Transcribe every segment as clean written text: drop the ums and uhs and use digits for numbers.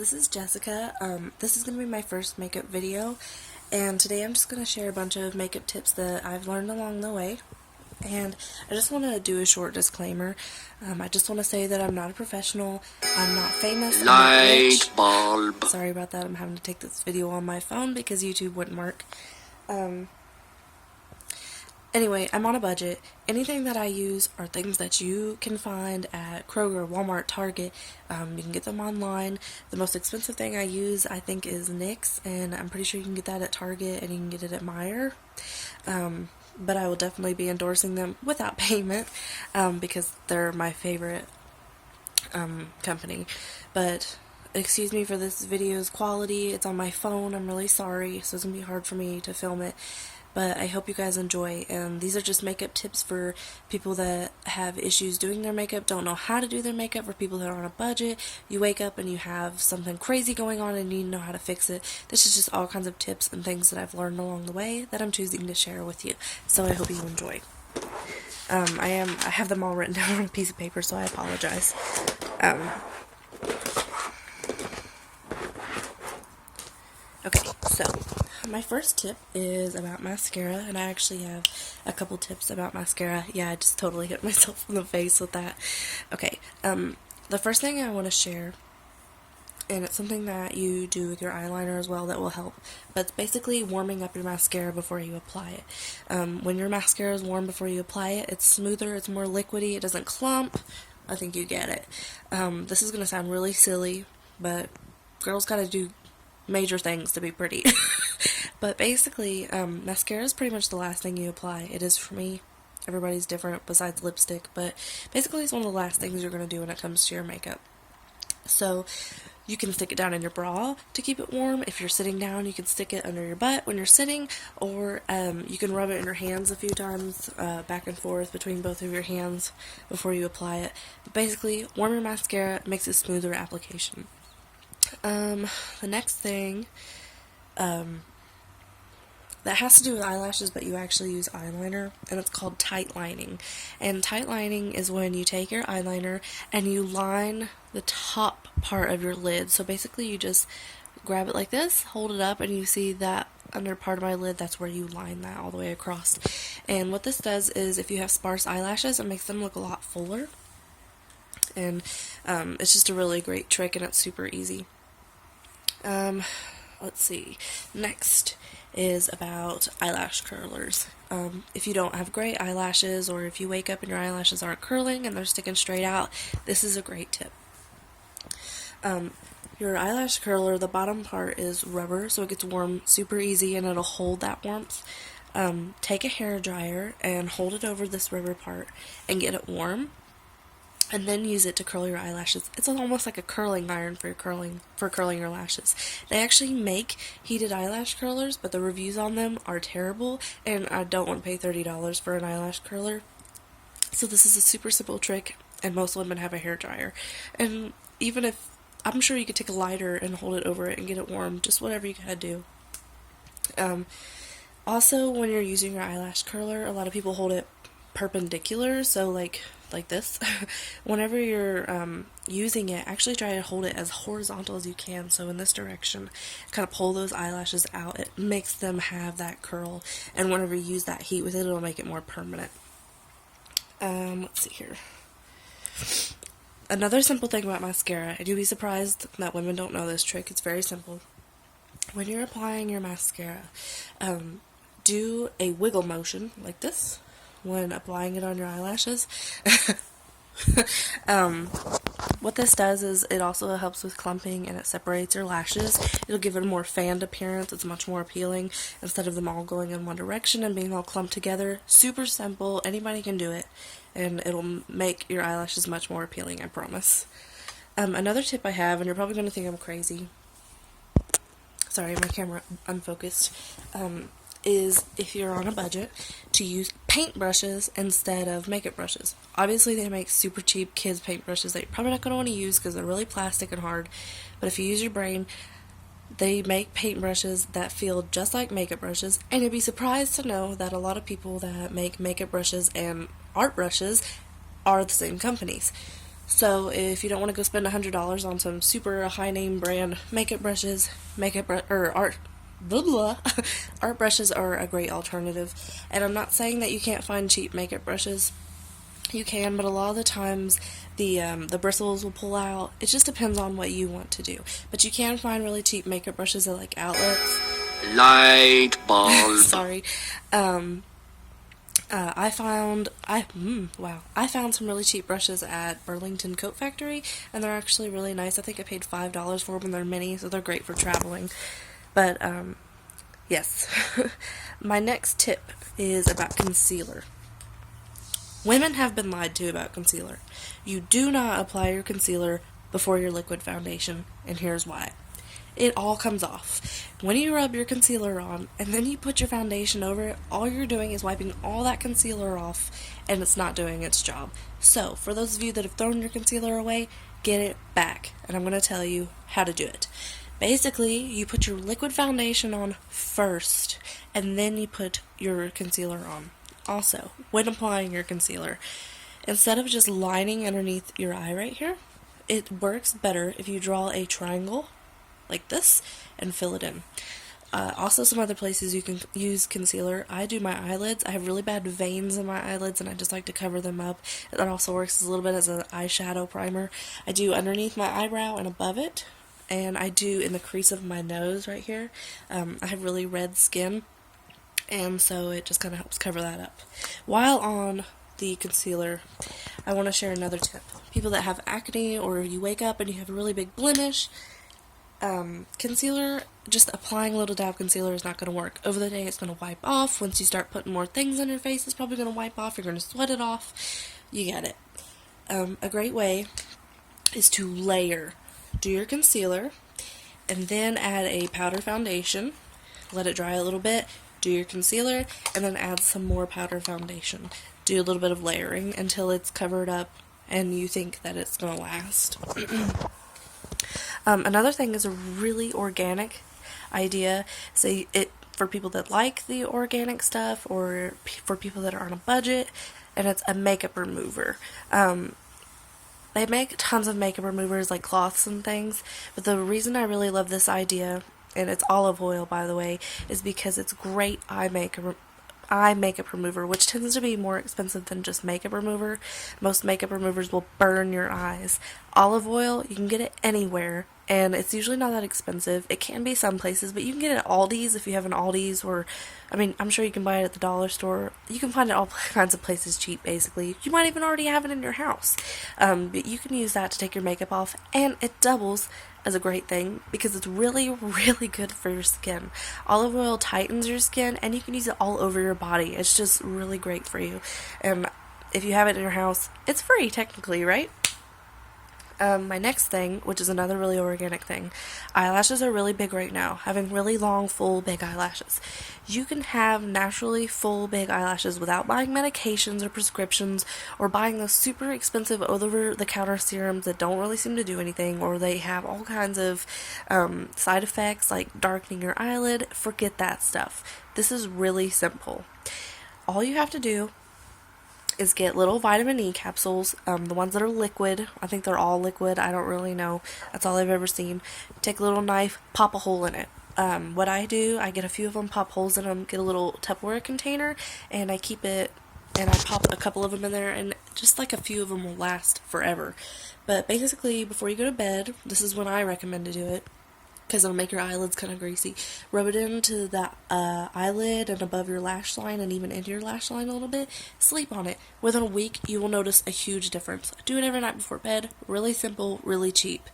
this is Jessica. This is going to be my first makeup video, and today I'm just going to share a bunch of makeup tips that I've learned along the way. And I just want to do a short disclaimer. I just want to say that I'm not a professional, I'm not famous, I'm not rich. Light bulb. Sorry about that, I'm having to take this video on my phone because YouTube wouldn't work. Anyway, I'm on a budget. Anything that I use are things that you can find at Kroger, Walmart, Target. You can get them online. The most expensive thing I use, I think, is NYX, and I'm pretty sure you can get that at Target and you can get it at Meijer. But I will definitely be endorsing them without payment because they're my favorite company. But excuse me for this video's quality. It's on my phone. I'm really sorry, so it's going to be hard for me to film it. But I hope you guys enjoy, and these are just makeup tips for people that have issues doing their makeup, don't know how to do their makeup, for people that are on a budget. You wake up and you have something crazy going on and you need to know how to fix it. This is just all kinds of tips and things that I've learned along the way that I'm choosing to share with you. So I hope you enjoy. I have them all written down on a piece of paper, so I apologize. Okay, so my first tip is about mascara, and I actually have a couple tips about mascara. Yeah, I just totally hit myself in the face with that. Okay, the first thing I want to share, and it's something that you do with your eyeliner as well that will help, but it's basically warming up your mascara before you apply it. When your mascara is warm before you apply it, it's smoother, it's more liquidy, it doesn't clump. I think you get it. This is going to sound really silly, but girls gotta do major things to be pretty. But basically, mascara is pretty much the last thing you apply. It is for me. Everybody's different besides lipstick, but basically it's one of the last things you're going to do when it comes to your makeup. So you can stick it down in your bra to keep it warm. If you're sitting down, you can stick it under your butt when you're sitting, or you can rub it in your hands a few times, back and forth between both of your hands before you apply it. But basically, warm your mascara, makes a smoother application. The next thing, that has to do with eyelashes, but you actually use eyeliner, and it's called tight lining. And tight lining is when you take your eyeliner and you line the top part of your lid. So basically you just grab it like this, hold it up, and you see that under part of my lid, that's where you line that all the way across. And what this does is, if you have sparse eyelashes, it makes them look a lot fuller. And it's just a really great trick, and it's super easy. Let's see. Next is about eyelash curlers. If you don't have great eyelashes, or if you wake up and your eyelashes aren't curling and they're sticking straight out, this is a great tip. Your eyelash curler, the bottom part is rubber, so it gets warm super easy and it'll hold that warmth. Take a hair dryer and hold it over this rubber part and get it warm, and then use it to curl your eyelashes. It's almost like a curling iron for curling your lashes. They actually make heated eyelash curlers, but the reviews on them are terrible, and I don't want to pay $30 for an eyelash curler. So this is a super simple trick, and most women have a hair dryer. And even if, I'm sure you could take a lighter and hold it over it and get it warm, just whatever you gotta do. Also, when you're using your eyelash curler, a lot of people hold it perpendicular, so like this. Whenever you're using it, actually try to hold it as horizontal as you can, so in this direction, kind of pull those eyelashes out. It makes them have that curl, and whenever you use that heat with it, it'll make it more permanent. Let's see here. Another simple thing about mascara, and you'll be surprised that women don't know this trick. It's very simple. When you're applying your mascara, do a wiggle motion like this when applying it on your eyelashes. What this does is it also helps with clumping, and it separates your lashes. It'll give it a more fanned appearance. It's much more appealing instead of them all going in one direction and being all clumped together. Super simple. Anybody can do it, and it'll make your eyelashes much more appealing, I promise. Another tip I have, and you're probably going to think I'm crazy. Sorry, my camera unfocused. Is if you're on a budget, to use paintbrushes instead of makeup brushes. Obviously they make super cheap kids paintbrushes that you're probably not going to want to use because they're really plastic and hard, but if you use your brain, they make paintbrushes that feel just like makeup brushes, and you'd be surprised to know that a lot of people that make makeup brushes and art brushes are the same companies. So if you don't want to go spend $100 on some super high name brand makeup brushes, or art blah blah art brushes are a great alternative. And I'm not saying that you can't find cheap makeup brushes. You can, but a lot of the times the bristles will pull out. It just depends on what you want to do. But you can find really cheap makeup brushes at like outlets. Light bulb. Sorry. I found some really cheap brushes at Burlington Coat Factory, and they're actually really nice. I think I paid $5 for them, and they're mini, so they're great for traveling. But yes, my next tip is about concealer. Women have been lied to about concealer. You do not apply your concealer before your liquid foundation, and here's why. It all comes off. When you rub your concealer on and then you put your foundation over it, all you're doing is wiping all that concealer off, and it's not doing its job. So, for those of you that have thrown your concealer away, get it back, and I'm going to tell you how to do it. Basically, you put your liquid foundation on first, and then you put your concealer on. Also, when applying your concealer, instead of just lining underneath your eye right here, it works better if you draw a triangle like this and fill it in. Also, some other places you can use concealer. I do my eyelids. I have really bad veins in my eyelids, and I just like to cover them up. That also works a little bit as an eyeshadow primer. I do underneath my eyebrow and above it, and I do in the crease of my nose right here. I have really red skin, and so it just kind of helps cover that up. While on the concealer, I want to share another tip. People that have acne, or you wake up and you have a really big blemish, concealer, just applying a little dab of concealer is not going to work. Over the day, it's going to wipe off. Once you start putting more things on your face, it's probably going to wipe off. You're going to sweat it off. You get it. A great way is to layer. Do your concealer, and then add a powder foundation. Let it dry a little bit. Do your concealer, and then add some more powder foundation. Do a little bit of layering until it's covered up and you think that it's going to last. Another thing is a really organic idea. Say it for people that like the organic stuff, or for people that are on a budget, and it's a makeup remover. They make tons of makeup removers like cloths and things, but the reason I really love this idea, and it's olive oil by the way, is because it's great eye makeup remover, which tends to be more expensive than just makeup remover. Most makeup removers will burn your eyes. Olive oil, you can get it anywhere, and it's usually not that expensive. It can be some places, but you can get it at Aldi's if you have an Aldi's, or, I mean, I'm sure you can buy it at the dollar store. You can find it all kinds of places cheap, basically. You might even already have it in your house. But you can use that to take your makeup off, and it doubles as a great thing because it's really, really good for your skin. Olive oil tightens your skin, and you can use it all over your body. It's just really great for you. And if you have it in your house, it's free technically, right? My next thing, which is another really organic thing, eyelashes are really big right now, having really long, full, big eyelashes. You can have naturally full, big eyelashes without buying medications or prescriptions, or buying those super expensive over-the-counter serums that don't really seem to do anything, or they have all kinds of side effects like darkening your eyelid. Forget that stuff. This is really simple. All you have to do is get little vitamin E capsules, the ones that are liquid. I think they're all liquid. I don't really know. That's all I've ever seen. Take a little knife, pop a hole in it. What I do, I get a few of them, pop holes in them, get a little Tupperware container, and I keep it, and I pop a couple of them in there, and just like a few of them will last forever. But basically, before you go to bed, this is when I recommend to do it, because it'll make your eyelids kind of greasy. Rub it into the eyelid and above your lash line, and even into your lash line a little bit. Sleep on it. Within a week, you will notice a huge difference. Do it every night before bed. Really simple, really cheap.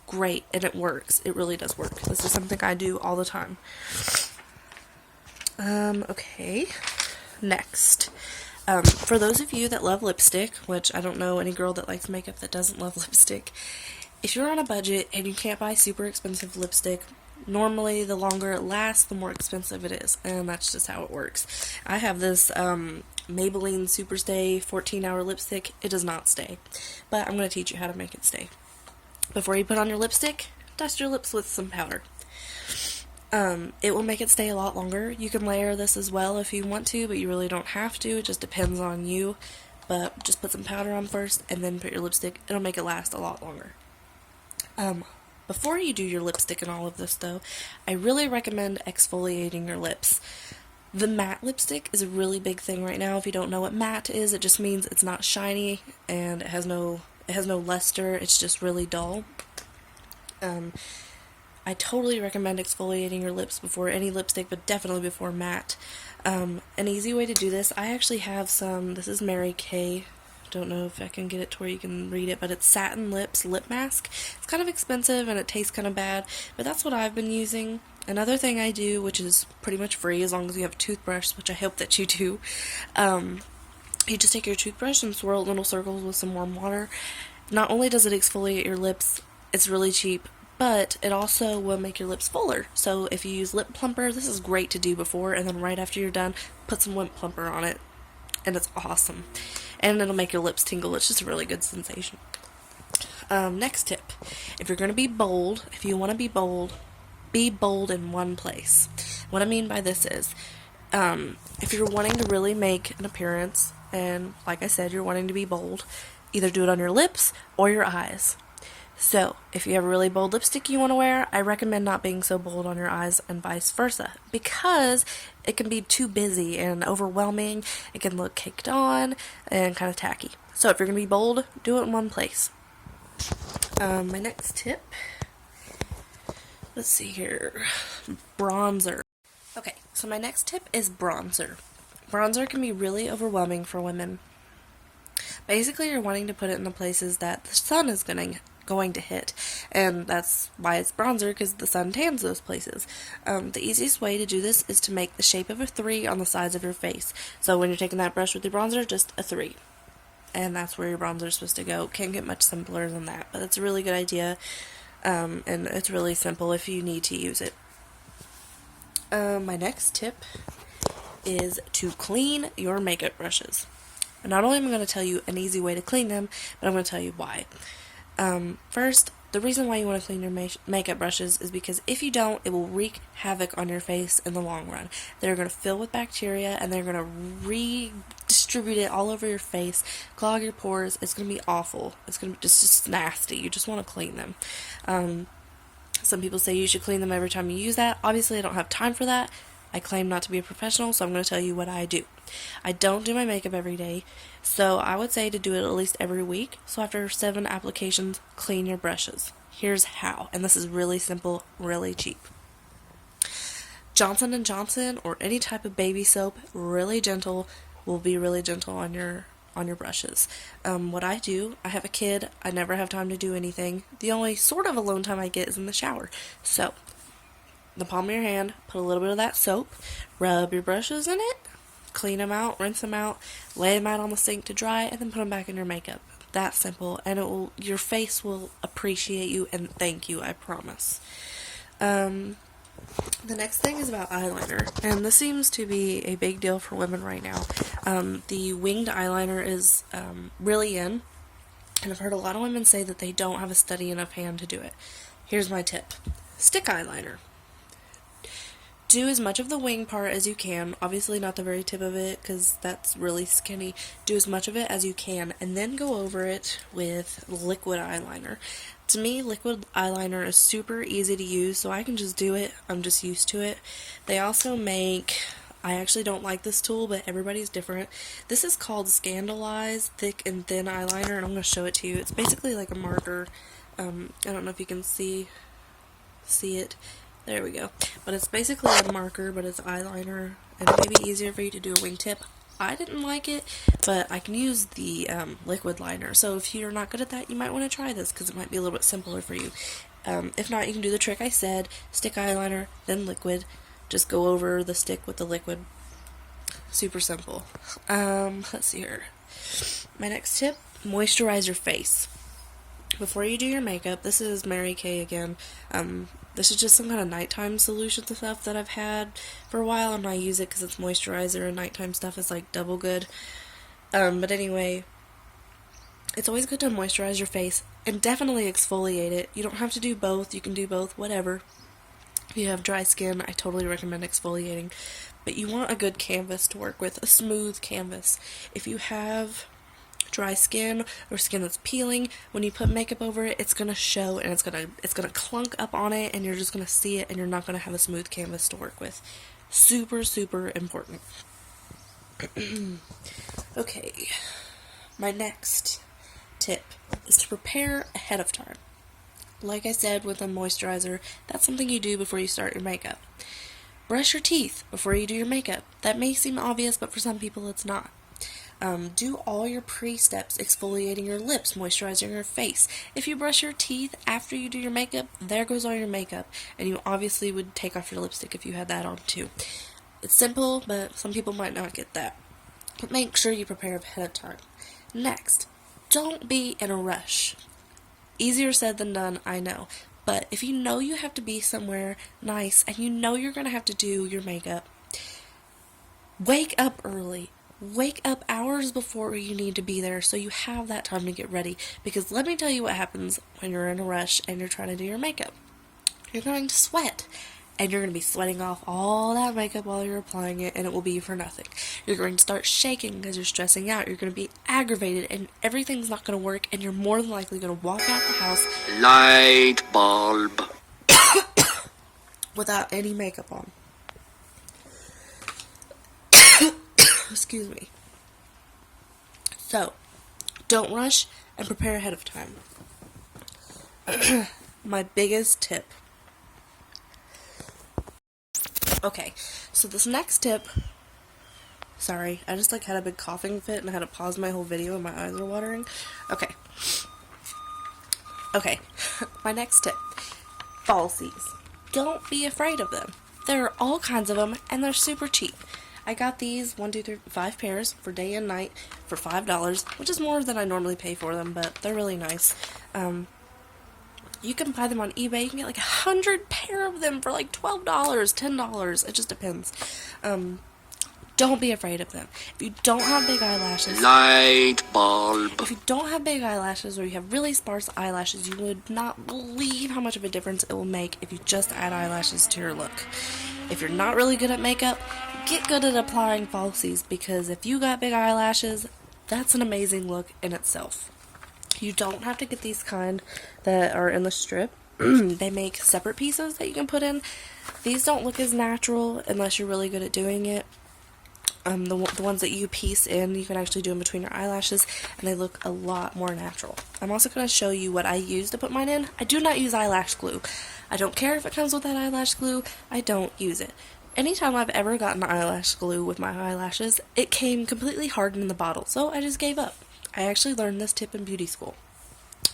Great, and it works. It really does work. This is something I do all the time. Okay. Next. For those of you that love lipstick, which I don't know any girl that likes makeup that doesn't love lipstick, if you're on a budget and you can't buy super expensive lipstick, normally the longer it lasts, the more expensive it is, and that's just how it works. I have this Maybelline Superstay 14-hour lipstick. It does not stay, but I'm going to teach you how to make it stay. Before you put on your lipstick, dust your lips with some powder. It will make it stay a lot longer. You can layer this as well if you want to, but you really don't have to. It just depends on you. but just put some powder on first and then put your lipstick. It'll make it last a lot longer. Before you do your lipstick and all of this, though, I really recommend exfoliating your lips. The matte lipstick is a really big thing right now. If you don't know what matte is, it just means it's not shiny and it has no luster. It's just really dull. I totally recommend exfoliating your lips before any lipstick, but definitely before matte. An easy way to do this, I actually have some, this is Mary Kay, don't know if I can get it to where you can read it, but it's Satin Lips Lip Mask. It's kind of expensive and it tastes kind of bad, but that's what I've been using. Another thing I do, which is pretty much free as long as you have a toothbrush, which I hope that you do, you just take your toothbrush and swirl little circles with some warm water. Not only does it exfoliate your lips, it's really cheap, but it also will make your lips fuller. So if you use lip plumper, this is great to do before, and then right after you're done, put some lip plumper on it, and it's awesome. And it'll make your lips tingle. It's just a really good sensation. Next tip. If you're going to be bold, if you want to be bold in one place. What I mean by this is, if you're wanting to really make an appearance, and like I said, you're wanting to be bold, either do it on your lips or your eyes. So, if you have a really bold lipstick you want to wear, I recommend not being so bold on your eyes and vice versa, because it can be too busy and overwhelming. It can look caked on and kind of tacky. So, if you're going to be bold, do it in one place. My next tip, let's see here, bronzer. Okay, so my next tip is bronzer. Bronzer can be really overwhelming for women. Basically, you're wanting to put it in the places that the sun is going to hit, and that's why it's bronzer, because the sun tans those places. The easiest way to do this is to make the shape of a 3 on the sides of your face. So when you're taking that brush with your bronzer, just a 3. And that's where your bronzer is supposed to go. Can't get much simpler than that, but it's a really good idea, and it's really simple if you need to use it. My next tip is to clean your makeup brushes. And not only am I going to tell you an easy way to clean them, but I'm going to tell you why. First, the reason why you want to clean your makeup brushes is because if you don't, it will wreak havoc on your face in the long run. They're going to fill with bacteria, and they're going to redistribute it all over your face, clog your pores. It's going to be awful. It's going to be just nasty. You just want to clean them. Some people say you should clean them every time you use that. Obviously, I don't have time for that. I claim not to be a professional, so I'm going to tell you what I do. I don't do my makeup every day, so I would say to do it at least every week. So after 7 applications, clean your brushes. Here's how, and this is really simple, really cheap. Johnson & Johnson or any type of baby soap, really gentle, will be really gentle on your brushes. What I do, I have a kid, I never have time to do anything. The only sort of alone time I get is in the shower. So, the palm of your hand, put a little bit of that soap, rub your brushes in it, clean them out, rinse them out, lay them out on the sink to dry, and then put them back in your makeup. That simple, and your face will appreciate you and thank you, I promise. The next thing is about eyeliner, and this seems to be a big deal for women right now. The winged eyeliner is really in, and I've heard a lot of women say that they don't have a steady enough hand to do it. Here's my tip. Stick eyeliner. Do as much of the wing part as you can, obviously not the very tip of it because that's really skinny. Do as much of it as you can and then go over it with liquid eyeliner. To me, liquid eyeliner is super easy to use, so I can just do it. I'm just used to it. They also make, I actually don't like this tool, but everybody's different. This is called Scandalize Thick and Thin Eyeliner, and I'm going to show it to you. It's basically like a marker. I don't know if you can see it. There we go. But it's basically a marker, but it's eyeliner, and it may be easier for you to do a wingtip. I didn't like it, but I can use the liquid liner. So if you're not good at that, you might want to try this because it might be a little bit simpler for you. If not, you can do the trick I said, stick eyeliner, then liquid. Just go over the stick with the liquid. Super simple. Let's see here. My next tip, moisturize your face. Before you do your makeup, this is Mary Kay again. This is just some kind of nighttime solution stuff that I've had for a while, and I use it because it's moisturizer, and nighttime stuff is like double good. But anyway, it's always good to moisturize your face, and definitely exfoliate it. You don't have to do both, you can do both, whatever. If you have dry skin, I totally recommend exfoliating. But you want a good canvas to work with, a smooth canvas. If you have dry skin or skin that's peeling, when you put makeup over it, it's gonna show and it's gonna clunk up on it, and you're just gonna see it, and you're not gonna have a smooth canvas to work with. Super, super important. Okay, my next tip is to prepare ahead of time. Like I said with a moisturizer, that's something you do before you start your makeup. Brush your teeth before you do your makeup. That may seem obvious, but for some people it's not. Do all your pre-steps, exfoliating your lips, moisturizing your face. If you brush your teeth after you do your makeup, there goes all your makeup. And you obviously would take off your lipstick if you had that on too. It's simple, but some people might not get that. But make sure you prepare ahead of time. Next, don't be in a rush. Easier said than done, I know. But if you know you have to be somewhere nice and you know you're going to have to do your makeup, wake up early. Wake up hours before you need to be there so you have that time to get ready. Because let me tell you what happens when you're in a rush and you're trying to do your makeup. You're going to sweat. And you're going to be sweating off all that makeup while you're applying it, and it will be for nothing. You're going to start shaking because you're stressing out. You're going to be aggravated, and everything's not going to work, and you're more than likely going to walk out the house Light bulb. without any makeup on. Excuse me. So, don't rush and prepare ahead of time. My biggest tip. Okay, so this next tip, sorry, I just had a big coughing fit and I had to pause my whole video and my eyes are watering. Okay, my next tip, falsies. Don't be afraid of them. There are all kinds of them and they're super cheap. I got these 5 pairs for day and night for $5, which is more than I normally pay for them, but they're really nice. You can buy them on eBay. You can get 100 pair of them for $12, $10. It just depends. Don't be afraid of them. If you don't have big eyelashes, Light bulb. if you don't have big eyelashes or you have really sparse eyelashes, you would not believe how much of a difference it will make if you just add eyelashes to your look. If you're not really good at makeup, get good at applying falsies, because if you got big eyelashes, that's an amazing look in itself. You don't have to get these kind that are in the strip. They make separate pieces that you can put in. These don't look as natural unless you're really good at doing it. The ones that you piece in, you can actually do them between your eyelashes, and they look a lot more natural. I'm also going to show you what I use to put mine in. I do not use eyelash glue. I don't care if it comes with that eyelash glue. I don't use it. Anytime I've ever gotten eyelash glue with my eyelashes, it came completely hardened in the bottle, so I just gave up. I actually learned this tip in beauty school.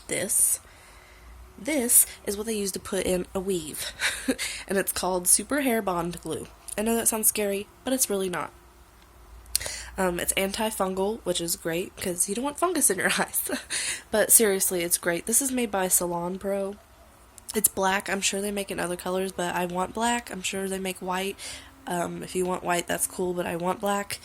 This is what they use to put in a weave, and it's called Super Hair Bond Glue. I know that sounds scary, but it's really not. It's antifungal, which is great because you don't want fungus in your eyes. But seriously, it's great. This is made by Salon Pro. It's black. I'm sure they make it in other colors, but I want black. I'm sure they make white. If you want white, that's cool, but I want black.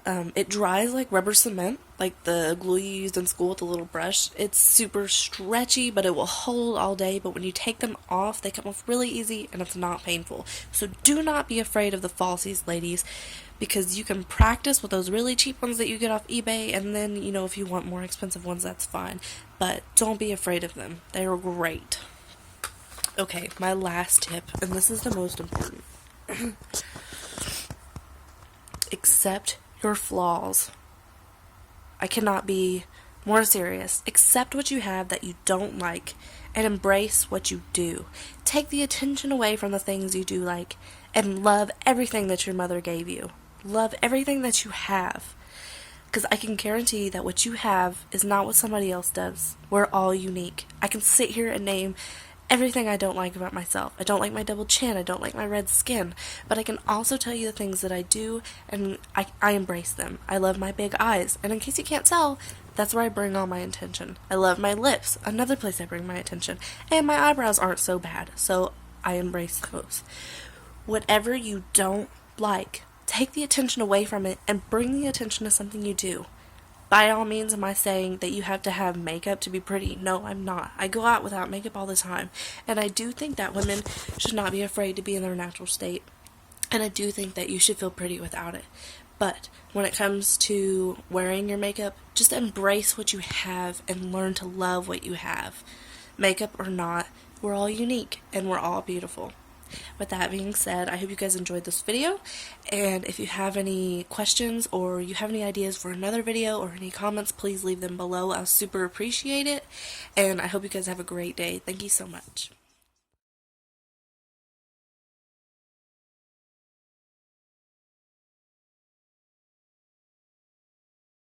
It dries like rubber cement, like the glue you used in school with the little brush. It's super stretchy, but it will hold all day. But when you take them off, they come off really easy, and it's not painful. So do not be afraid of the falsies, ladies, because you can practice with those really cheap ones that you get off eBay, and then, if you want more expensive ones, that's fine. But don't be afraid of them. They are great. Okay, my last tip, and this is the most important. Accept your flaws. I cannot be more serious. Accept what you have that you don't like and embrace what you do. Take the attention away from the things you do like and love everything that your mother gave you. Love everything that you have. Because I can guarantee that what you have is not what somebody else does. We're all unique. I can sit here and name everything I don't like about myself. I don't like my double chin. I don't like my red skin. But I can also tell you the things that I do, and I embrace them. I love my big eyes. And in case you can't tell, that's where I bring all my attention. I love my lips. Another place I bring my attention. And my eyebrows aren't so bad, so I embrace those. Whatever you don't like, take the attention away from it and bring the attention to something you do. By all means, am I saying that you have to have makeup to be pretty? No, I'm not. I go out without makeup all the time. And I do think that women should not be afraid to be in their natural state. And I do think that you should feel pretty without it. But when it comes to wearing your makeup, just embrace what you have and learn to love what you have. Makeup or not, we're all unique and we're all beautiful. With that being said, I hope you guys enjoyed this video, and if you have any questions or you have any ideas for another video or any comments, please leave them below. I'll super appreciate it, and I hope you guys have a great day. Thank you so much.